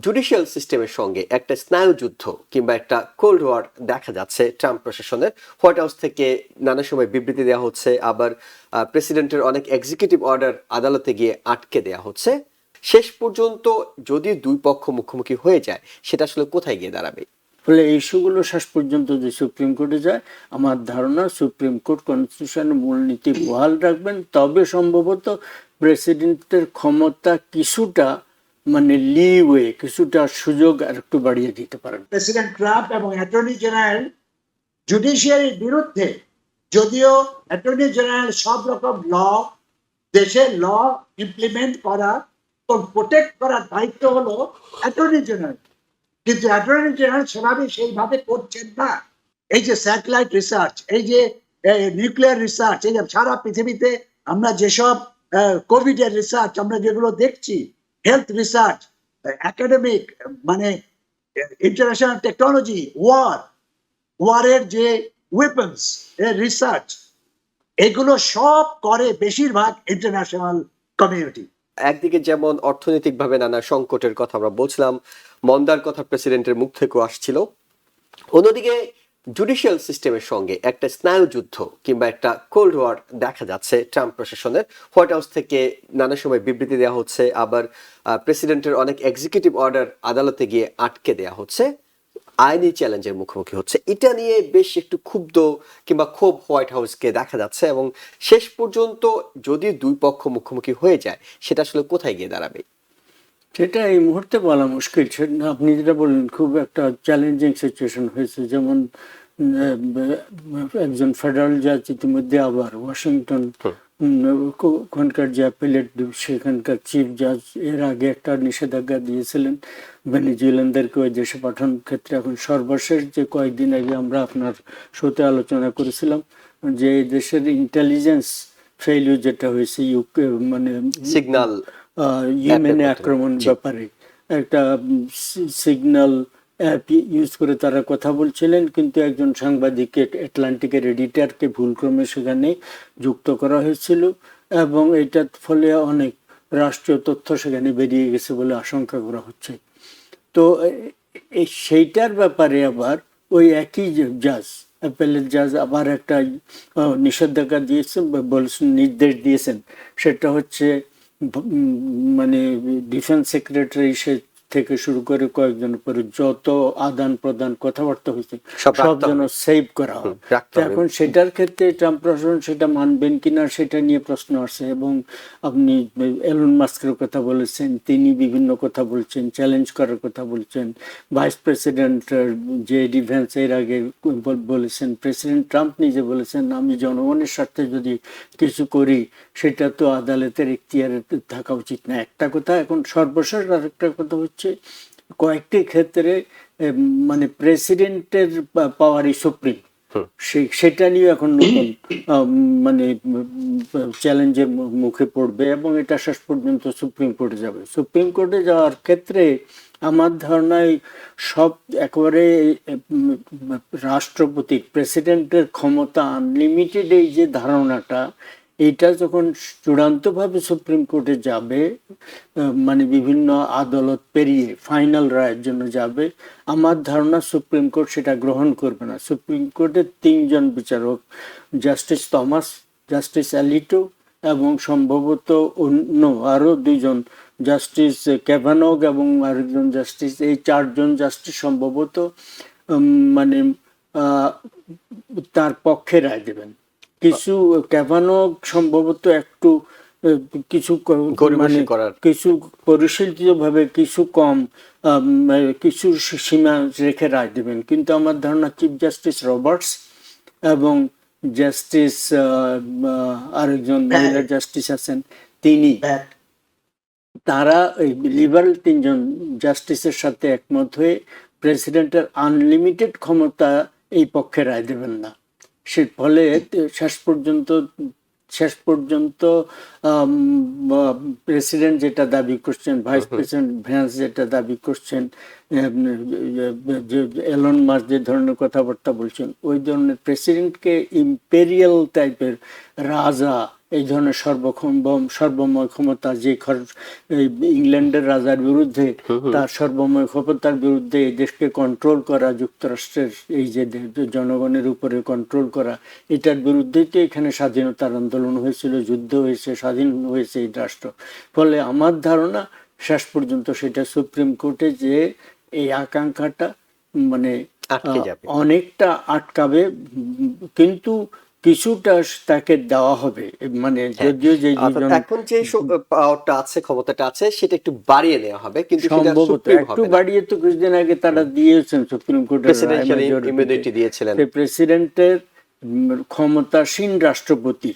Judicial সিস্টেমের সঙ্গে একটা স্নায়ুযুদ্ধ কিংবা একটা কোল্ড ওয়ার দেখা যাচ্ছে ট্রাম্প প্রশাসনের। হোয়াইট হাউস থেকে নানা সময় বিবৃতি দেওয়া হচ্ছে, আবার প্রেসিডেন্টের অনেক এক্সিকিউটিভ অর্ডার আদালতে গিয়ে আটকে দেওয়া হচ্ছে। শেষ পর্যন্ত যদি দুই পক্ষ মুখোমুখি হয়ে যায়, সেটা আসলে কোথায় গিয়ে দাঁড়াবে? ফলে ইস্যুগুলো শেষ পর্যন্ত যে সুপ্রিম কোর্টে যায়, আমার ধারণা সুপ্রিম কোর্ট কনস্টিটিউশনের মূলনীতি বহাল রাখবেন, তবে সম্ভবত প্রেসিডেন্টের ক্ষমতা কিছুটা লিওয়ে, কিছুটা সুযোগ আর একটু বাড়িয়ে দিতে পারেন প্রেসিডেন্ট ট্রাম্প এবং অ্যাটর্নি জেনারেল জুডিশিয়ারির বিরুদ্ধে। যদিও অ্যাটর্নি জেনারেল সব রকম দেশের ল ইমপ্লিমেন্ট করা এবং প্রোটেক্ট করার দায়িত্ব হলো অ্যাটর্নি জেনারেল, কিন্তু অ্যাটর্নি জেনারেল সেইভাবে করছেন না। এই যে স্যাটেলাইট রিসার্চ, এই যে নিউক্লিয়ার রিসার্চ, এই যে সারা পৃথিবীতে আমরা যেসব কোভিড এর রিসার্চ আমরা যেগুলো দেখছি, health research, academic international technology, ওয়ারের যে ওয়েপন্স এর রিসার্চ, এগুলো সব করে বেশিরভাগ ইন্টারন্যাশনাল কমিউনিটি। একদিকে যেমন অর্থনৈতিকভাবে নানা সংকটের কথা আমরা বলছিলাম, মন্দার কথা প্রেসিডেন্টের মুখ থেকেও আসছিল, অন্যদিকে জুডিশিয়াল সিস্টেমের সঙ্গে একটা স্নায়ুযুদ্ধ কিংবা একটা কোল্ড ওয়ার দেখা যাচ্ছে ট্রাম্প প্রশাসনের। হোয়াইট হাউস থেকে নানা সময় বিবৃতি দেওয়া হচ্ছে, আবার প্রেসিডেন্টের অনেক এক্সিকিউটিভ অর্ডার আদালতে গিয়ে আটকে দেওয়া হচ্ছে, আইনি চ্যালেঞ্জের মুখোমুখি হচ্ছে। এটা নিয়ে বেশ একটু ক্ষুব্ধ কিংবা ক্ষোভ হোয়াইট হাউসকে দেখা যাচ্ছে, এবং শেষ পর্যন্ত যদি দুই পক্ষ মুখোমুখি হয়ে যায়, সেটা আসলে কোথায় গিয়ে দাঁড়াবে? সেটা এই মুহূর্তে বলা মুশকিল। আপনি যেটা বললেন, খুব একটা চ্যালেঞ্জিং সিচুয়েশন হয়েছে। যেমন একজন ফেডারেল জাজ ইতিমধ্যে আবার ওয়াশিংটন, ওখানকার যে অ্যাপিলেট, সেখানকার চিফ জাজ এর আগে একটা নিষেধাজ্ঞা দিয়েছিলেন ভেনেজুয়েলানদেরকে ওই দেশে পাঠানোর ক্ষেত্রে। এখন সর্বশেষ যে কয়েকদিন আগে আমরা আপনার শোতে আলোচনা করেছিলাম যে দেশের ইন্টেলিজেন্স ফেইলিউর যেটা হয়েছে, সিগন্যাল ইয়েমেনে আক্রমণ ব্যাপারে একটা সিগন্যাল অ্যাপ ইউজ করে তারা কথা বলছিলেন, কিন্তু একজন সাংবাদিককে, আটলান্টিকের এডিটরকে ভুলক্রমে সেখানে যুক্ত করা হয়েছিল, এবং এটার ফলে অনেক রাষ্ট্রীয় তথ্য সেখানে বেরিয়ে গেছে বলে আশঙ্কা করা হচ্ছে। তো সেইটার ব্যাপারে আবার ওই একই জাজ, অ্যাপেলের জাজ, আবার একটা নিষেধাজ্ঞা দিয়েছেন, বলছেন, নির্দেশ দিয়েছেন। সেটা হচ্ছে ডিফেন্স সেক্রেটারি থেকে শুরু করে কয়েকজন উপরে যত আদান প্রদান কথাবার্তা হয়েছে সব যেন সেভ করা হয়। এখন সেটার ক্ষেত্রে ট্রাম্প প্রশাসন সেটা মানবেন কিনা সেটা নিয়ে প্রশ্ন আসছে। এবং আপনি এলন মাস্কের কথা বলেছেন, তিনি বিভিন্ন কথা বলছেন, চ্যালেঞ্জ করার কথা বলছেন। ভাইস প্রেসিডেন্ট যে ডিফেন্স এর আগে বলেছেন, প্রেসিডেন্ট ট্রাম্প নিজে বলেছেন, আমি জনগণের স্বার্থে যদি কিছু করি সেটা তো আদালতের এখতিয়ারে থাকা উচিত না, একটা কথা। এখন সর্বশেষ আরেকটা কথা হচ্ছে, কয়েকটি ক্ষেত্রে প্রেসিডেন্টের পাওয়ারই সুপ্রিম, সেটা নিয়ে এখন নতুন চ্যালেঞ্জের মুখে পড়বে, এবং এটা শেষ পর্যন্ত সুপ্রিম কোর্টে যাবে। সুপ্রিম কোর্টে যাওয়ার ক্ষেত্রে আমার ধারণায় সব একেবারে রাষ্ট্রপতি, প্রেসিডেন্টের ক্ষমতা আনলিমিটেড, এই যে ধারণাটা, এইটা যখন চূড়ান্তভাবে সুপ্রিম কোর্টে যাবে, বিভিন্ন আদালত পেরিয়ে ফাইনাল রায়ের জন্য যাবে, আমার ধারণা সুপ্রিম কোর্ট সেটা গ্রহণ করবে না। সুপ্রিম কোর্টের 3 জন বিচারক, জাস্টিস থমাস, জাস্টিস অ্যালিটো, এবং সম্ভবত অন্য আরও 2 জন, জাস্টিস ক্যাভানগ এবং আরেকজন জাস্টিস, এই 4 জন জাস্টিস সম্ভবত তার পক্ষে রায় দেবেন। কিছু ক্যাভানগ সম্ভবত একটু কিছু কিছু পরিশীলিত ভাবে কিছু কম, কিছু সীমা রেখে রায় দেবেন। কিন্তু আমার ধারণা চিফ জাস্টিস রবার্টস এবং জাস্টিস আরেকজন মহিলা জাস্টিস আছেন, তারা ওই লিবারেল 3 জন জাস্টিসের সাথে একমত হয়ে প্রেসিডেন্টের আনলিমিটেড ক্ষমতা এই পক্ষে রায় দেবেন না। সে ফলে শেষ পর্যন্ত প্রেসিডেন্ট যেটা দাবি করছেন, ভাইস প্রেসিডেন্ট ভ্যান্স যেটা দাবি করছেন, যে এলন মাস্ক যে ধরনের কথাবার্তা বলছেন, ওই ধরনের প্রেসিডেন্টকে ইম্পেরিয়াল টাইপের রাজা এই ধরনের সর্বময় ক্ষমতা, যে ইংল্যান্ডের রাজার বিরুদ্ধে তার সর্বময় ক্ষমতার বিরুদ্ধে এই দেশকে কন্ট্রোল করা, যুক্তরাষ্ট্রের এই যে জনগণের উপরে কন্ট্রোল করা, এটার বিরুদ্ধেই তো এখানে স্বাধীনতার আন্দোলন হয়েছিল, যুদ্ধ হয়েছে, স্বাধীন হয়েছে এই রাষ্ট্র। ফলে আমার ধারণা শেষ পর্যন্ত সেটা সুপ্রিম কোর্টে যে এই আকাঙ্ক্ষাটা মানে অনেকটা আটকাবে, কিন্তু কিছুটা তাকে দেওয়া হবে। মানে যদিও যে এখন যে পাওয়ারটা আছে, ক্ষমতাটা আছে, সেটা একটু বাড়িয়ে নেওয়া হবে, কিন্তু সম্ভবত একটু বাড়িয়ে তো কিছুদিন আগে তারা দিয়েছেন, সুপ্রিম কোর্টের ইমিউনিটি দিয়েছিলেন। প্রেসিডেন্টের ক্ষমতাসীন রাষ্ট্রপতি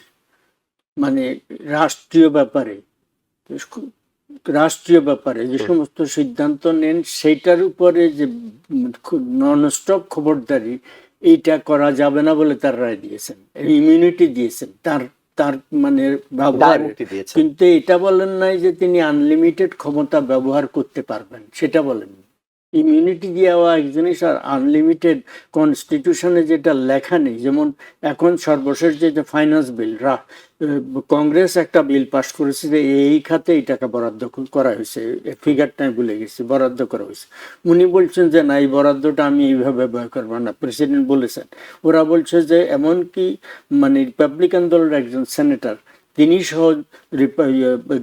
মানে রাষ্ট্রীয় ব্যাপারে যে সমস্ত সিদ্ধান্ত নেন সেটার উপরে যে ননস্টপ খবরদারি, এইটা করা যাবে না বলে তার রায় দিয়েছেন, ইমিউনিটি দিয়েছেন, তার মানে ব্যবহার। কিন্তু এটা বলেন নাই যে তিনি আনলিমিটেড ক্ষমতা ব্যবহার করতে পারবেন, সেটা বলেন। ইমিউনিটি দেওয়া এক জিনিস, আর আনলিমিটেড কনস্টিটিউশনে যেটা লেখা নেই। যেমন এখন সর্বশেষ যে ফাইন্যান্স বিল, কংগ্রেস একটা বিল পাস করেছে যে এই খাতে এই টাকা বরাদ্দ করা হয়েছে, ফিগারটা ভুলে গেছি, বরাদ্দ করা হয়েছে। উনি বলছেন যে না, এই বরাদ্দটা আমি এইভাবে ব্যবহার করবো না, প্রেসিডেন্ট বলেছেন। ওরা বলছে যে এমনকি মানে রিপাবলিকান দলের একজন সেনেটর, তিনি সহ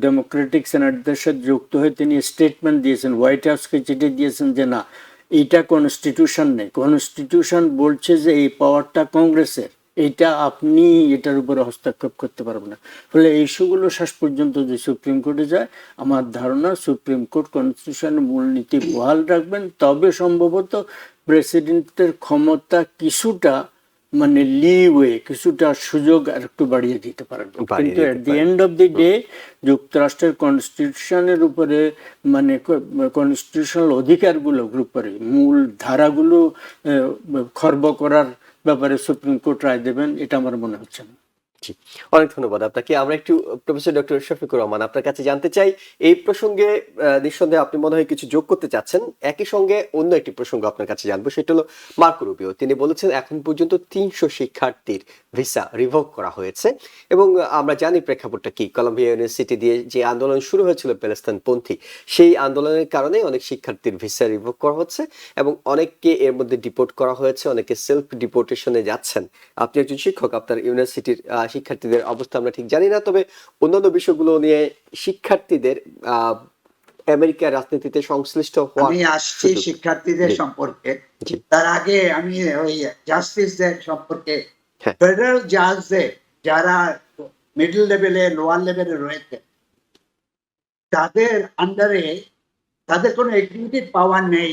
ডেমোক্রেটিক সেনেটদের সাথে যুক্ত হয়ে তিনি স্টেটমেন্ট দিয়েছেন, হোয়াইট হাউসকে চিঠি দিয়েছেন যে না, এইটা কনস্টিটিউশন নেই, কনস্টিটিউশন বলছে যে এই পাওয়ারটা কংগ্রেসের, এইটা আপনি এটার উপরে হস্তক্ষেপ করতে পারবেন না। ফলে এই ইস্যুগুলো শেষ পর্যন্ত যে সুপ্রিম কোর্টে যায়, আমার ধারণা সুপ্রিম কোর্ট কনস্টিটিউশনের মূলনীতি বহাল রাখবেন, তবে সম্ভবত প্রেসিডেন্টের ক্ষমতা কিছুটা মানে লিওয়ে, কিছুটা সুযোগ আর একটু বাড়িয়ে দিতে পারেন। কিন্তু at the end of the day যুক্তরাষ্ট্রের কনস্টিটিউশনের উপরে মানে কনস্টিটিউশনাল অধিকারগুলোর উপরে মূল ধারাগুলো খর্ব করার ব্যাপারে সুপ্রিম কোর্ট রায় দেবেন, এটা আমার মনে হচ্ছে না। অনেক ধন্যবাদ আপনাকে। আমরা একটু প্রফেসর ডক্টর শফিকুর রহমান আপনার কাছে জানতে চাই, এই প্রসঙ্গে নিঃসন্দেহে আপনি মনে হয় কিছু যোগ করতে চাচ্ছেন। একই সঙ্গে অন্য একটি প্রসঙ্গ আপনার কাছে জানবো, সেটা হলো মার্কো রুবিও। তিনি বলেছেন এখন পর্যন্ত 300 শিক্ষার্থীর ভিসা রিভোক করা হয়েছে, এবং আমরা জানি প্রেক্ষাপটটা কি। কলম্বিয়া ইউনিভার্সিটি দিয়ে যে আন্দোলন শুরু হয়েছিল প্যালেস্তাইনপন্থী, সেই আন্দোলনের কারণে অনেক শিক্ষার্থীর ভিসা রিভোক করা হচ্ছে, এবং অনেককে এর মধ্যে ডিপোর্ট করা হয়েছে, অনেকে সেলফ ডিপোর্টেশনে যাচ্ছেন। আপনি একজন শিক্ষক, আপনার ইউনিভার্সিটির শিক্ষার্থীদের অবস্থা আমরা ঠিক জানি না, তবে অন্যান্য বিষয়গুলো নিয়ে শিক্ষার্থীদের আমেরিকার রাজনীতিতে সংশ্লিষ্ট হওয়া। আমি আসছি শিক্ষার্থীদের সম্পর্কে, তার আগে আমি ওই জাস্টিসদের সম্পর্কে, ফেডারেল জাজদের যারা মিডল লেভেলে, লোয়ার লেভেলে রয়েছে, তাদের আন্ডারে তাদের কোনো এক্সিকিউটিভ পাওয়ার নেই,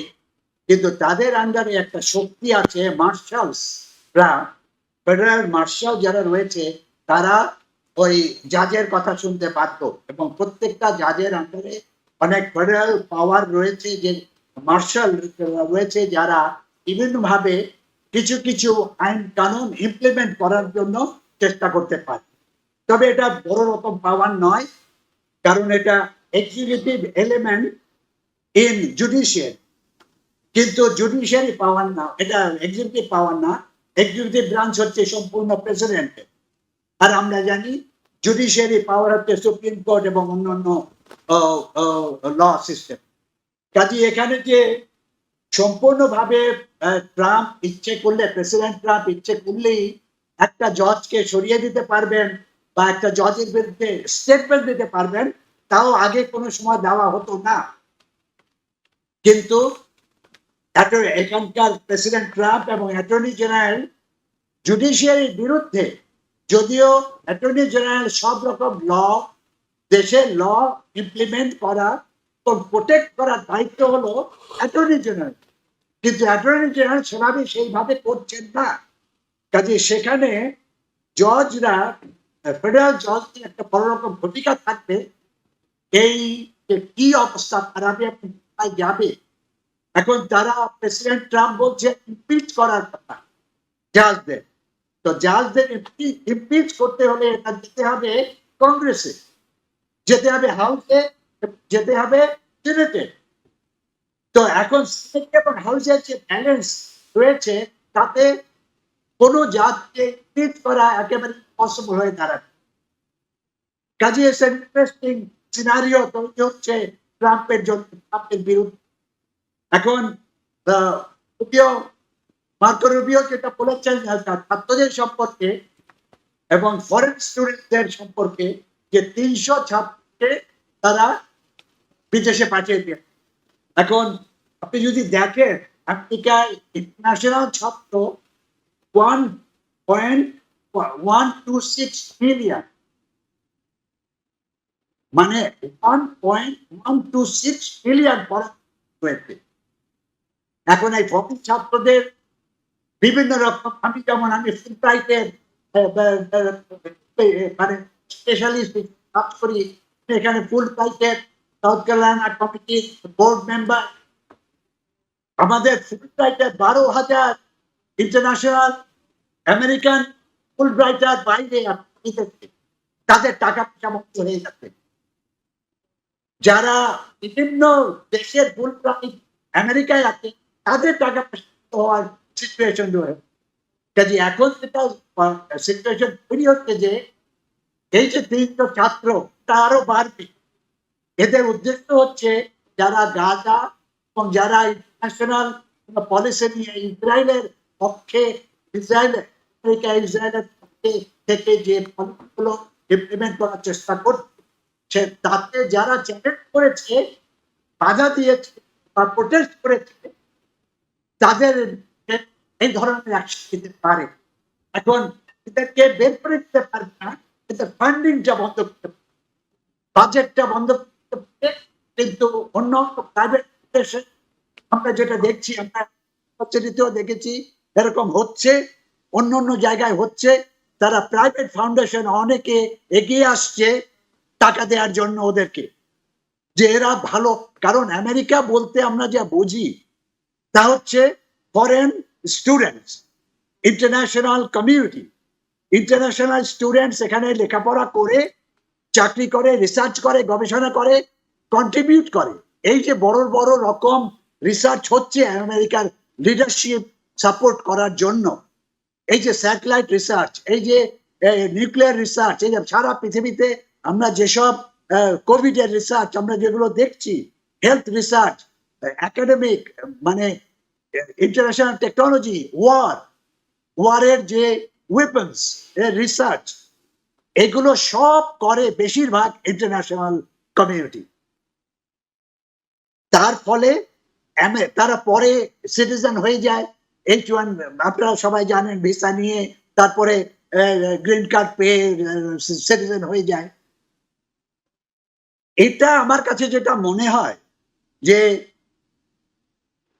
কিন্তু তাদের আন্ডারে একটা শক্তি আছে, মার্শালসরা, ফেডারেল মার্শাল যারা রয়েছে, তারা ওই জাজের কথা শুনতে বাধ্য, এবং প্রত্যেকটা জাজের আন্ডারে অনেক ফেডারেল পাওয়ার রয়েছে, যে মার্শাল রয়েছে, যারা বিভিন্ন ভাবে কিছু কিছু আইন কানুন ইমপ্লিমেন্ট করার জন্য চেষ্টা করতে পারে। তবে এটা বড় রকম পাওয়ার নয়, কারণ এটা এক্সিকিউটিভ এলিমেন্ট ইন জুডিশিয়ারি, কিন্তু জুডিশিয়ারি পাওয়ার না, এটা এক্সিকিউটিভ পাওয়ার না। এক্সিকিউটিভ ব্রাঞ্চ হচ্ছে সম্পূর্ণ প্রেসিডেন্টের, আর আমরা জানি জুডিশিয়ারি পাওয়ার হচ্ছে সুপ্রিম কোর্ট এবং অন্যান্য ল সিস্টেম। কাজে এখানে যে সম্পূর্ণভাবে ট্রাম্প ইচ্ছে করলে, প্রেসিডেন্ট ট্রাম্প ইচ্ছে করলেই একটা জজকে সরিয়ে দিতে পারবেন বা একটা জজের বিরুদ্ধে স্টেটমেন্ট দিতে পারবেন, তাও আগে কোনো সময় দেওয়া হতো না। কিন্তু এখানকার প্রেসিডেন্ট ট্রাম্প এবং অ্যাটর্নি জেনারেল জুডিশিয়ারির বিরুদ্ধে, যদিও অ্যাটর্নি জেনারেল সব রকম দেশের ল ইমপ্লিমেন্ট করা এবং প্রোটেক্ট করার দায়িত্ব হলো অ্যাটর্নি জেনারেল, কিন্তু অ্যাটর্নি জেনারেল সেভাবে সেইভাবে করছেন না। কাজে সেখানে জজরা, ফেডারেল জজদের একটা বড় রকম ভূমিকা থাকবে। এই কি অবস্থা খারাপে যাবে, এখন তারা প্রেসিডেন্ট ট্রাম্প বলছে ইমপিচ করার কথা জাজদের, তো জাজদের ইমপিচ করতে হলে এটা যেতে হবে কংগ্রেসে, যেতে হবে হাউসে, যেতে হবে সিনেটে। তো এখন সিনেট এবং হাউসের যে ব্যালেন্স রয়েছে, তাতে কোনো জাজকে ইমপিচ করা একেবারে পসিবল হয়ে দাঁড়াবে। কাজে ইন্টারেস্টিং সিনারিও তৈরি হচ্ছে ট্রাম্পের জন্য, ট্রাম্পের বিরুদ্ধে। এখন মার্কো রুবিও যেটা বলেছেন ছাত্রদের সম্পর্কে এবং ফরেন স্টুডেন্টদের সম্পর্কে, যে 300 ছাত্রকে তারা বিদেশে পাঠিয়ে দিয়ে। এখন আপনি যদি দেখেন আমেরিকায় ইন্টারন্যাশনাল ছাত্র 1.126 মিলিয়ন, মানে 1.126 মিলিয়ন হয়েছে। এখন এই ফরেন ছাত্রদের বিভিন্ন রকম, আমি যেমন আমি ফুল ব্রাইটের মানে স্পেশালিস্ট কাজ করি, এখানে ফুল ব্রাইটের সাউথ ক্যারোলাইনা কমিটির বোর্ড মেম্বার। আমাদের ফুল ব্রাইটের 12,000 ইন্টারন্যাশনাল আমেরিকান ফুল ব্রাইটার বাইরে তাদের টাকা পয়সা মুক্ত হয়ে যাচ্ছে। যারা বিভিন্ন দেশের ফুল ব্রাইট আমেরিকায় আছে তাদের টাকা পয়সা হওয়ার সিচুয়েশন রয়েছে। কাজে এখন যেটা সিচুয়েশন তৈরি হচ্ছে যে এই যে 300 ছাত্র তা আরো বাড়বে। এদের উদ্দেশ্য হচ্ছে যারা গাজা এবং যারা ইন্টারন্যাশনাল পলিসি নিয়ে ইসরায়েলের পক্ষে, ইসরায়েলের পক্ষে থেকে যে পলিসিগুলো ইমপ্লিমেন্ট করার চেষ্টা করছে, তাতে যারা চ্যালেঞ্জ করেছে, বাধা দিয়েছে বা প্রোটেস্ট করেছে, তাদের এই ধরনের অ্যাকশন নিতে পারে। এখন এদেরকে বের করে দিতে পারবে না, এদের ফান্ডিংটা বন্ধ করতে পারে, বাজেটটা বন্ধ করতে পারে। কিন্তু অন্য প্রাইভেট দেশে আমরা যেটা দেখছি, আমরা দেখেছি এরকম হচ্ছে, অন্য অন্য জায়গায় হচ্ছে। তারা প্রাইভেট ফাউন্ডেশন অনেকে এগিয়ে আসছে টাকা দেওয়ার জন্য ওদেরকে, যে এরা ভালো। কারণ আমেরিকা বলতে আমরা যা বুঝি তা হচ্ছে foreign students, international community. International students এখানে লেখাপড়া করে, চাকরি করে, রিসার্চ করে, গবেষণা করে, কন্ট্রিবিউট করে। এই যে বড় বড় রকম রিসার্চ হচ্ছে আমেরিকার লিডারশিপ সাপোর্ট করার জন্য, এই যে স্যাটেলাইট রিসার্চ, এই যে নিউক্লিয়ার রিসার্চ, এই যে সারা পৃথিবীতে আমরা যেসব কোভিড এর রিসার্চ আমরা যেগুলো দেখছি, হেলথ রিসার্চ, একাডেমিক, মানে ইন্টারন্যাশনাল টেকনোলজি, ওয়ারের যে ওয়েপন্স এর রিসার্চ, এগুলো সব করে বেশিরভাগ ইন্টারন্যাশনাল কমিউনিটি। তার ফলে তারা পরে সিটিজেন হয়ে যায়। H1 আপনারা সবাই জানেন, ভিসা নিয়ে তারপরে গ্রিন কার্ড পেয়ে সিটিজেন হয়ে যায়। এটা আমার কাছে যেটা মনে হয় যে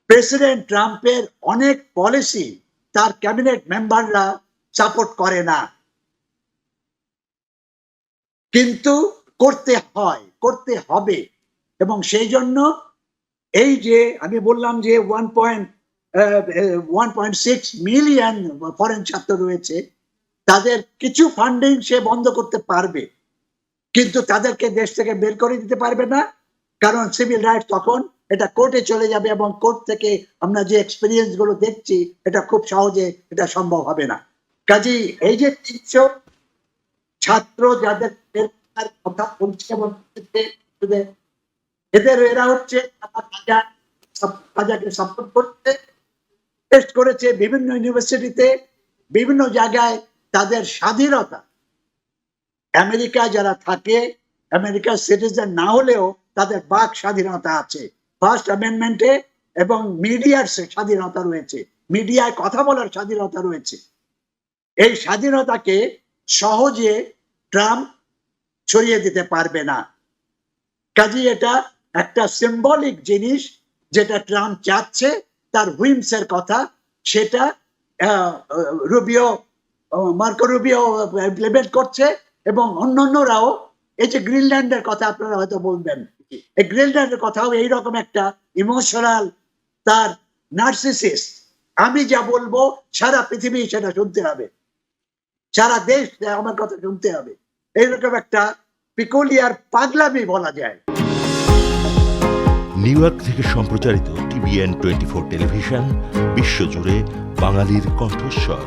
প্রেসিডেন্ট ট্রাম্পের অনেক পলিসি তার ক্যাবিনেট মেম্বাররা সাপোর্ট করে না, কিন্তু করতে হয়, করতে হবে। এবং সেই জন্য এই যে আমি বললাম যে 1.6 মিলিয়ন ফরেন ছাত্র রয়েছে, তাদের কিছু ফান্ডিং সে বন্ধ করতে পারবে, কিন্তু তাদেরকে দেশ থেকে বের করে দিতে পারবে না। কারণ সিভিল রাইট তখন এটা কোর্টে চলে যাবে, এবং কোর্ট থেকে আমরা যে এক্সপিরিয়েন্স গুলো দেখছি, এটা খুব সহজে এটা সম্ভব হবে না। কাজেই এই যে 300 ছাত্র যাদের কথা বলছে এবং এরা হচ্ছে গাজাকে সাপোর্ট করতে টেস্ট করেছে বিভিন্ন ইউনিভার্সিটিতে, বিভিন্ন জায়গায়। তাদের স্বাধীনতা, আমেরিকা যারা থাকে, আমেরিকার সিটিজেন না হলেও তাদের বাক স্বাধীনতা আছে ফার্স্ট অ্যামেন্ডমেন্টে, এবং মিডিয়ার স্বাধীনতা রয়েছে, মিডিয়ায় কথা বলার স্বাধীনতা রয়েছে। এই স্বাধীনতাকে সহজে ট্রাম্প ছড়িয়ে দিতে পারবে না। কাজেই এটা একটা সিম্বলিক জিনিস যেটা ট্রাম্প চাচ্ছে, তার হুইমসের কথা, সেটা মার্কো রুবিও ইমপ্লিমেন্ট করছে, এবং অন্যান্যরাও। এই যে গ্রিনল্যান্ডের কথা আপনারা হয়তো বলবেন, এই গ্রিনল্যান্ডের কথাও এইরকম একটা ইমোশনাল, তার নার্সিসিস্ট। আমি যা বলবো সারা পৃথিবী সেটা শুনতে হবে, সারা দেশ আমার কথা শুনতে হবে, এইরকম একটা পিকুলিয়ার পাগলামি বলা যায়। নিউ ইয়র্ক থেকে সম্প্রচারিত TVN 24 টেলিভিশন বিশ্বজুড়ে বাঙালির কণ্ঠস্বর।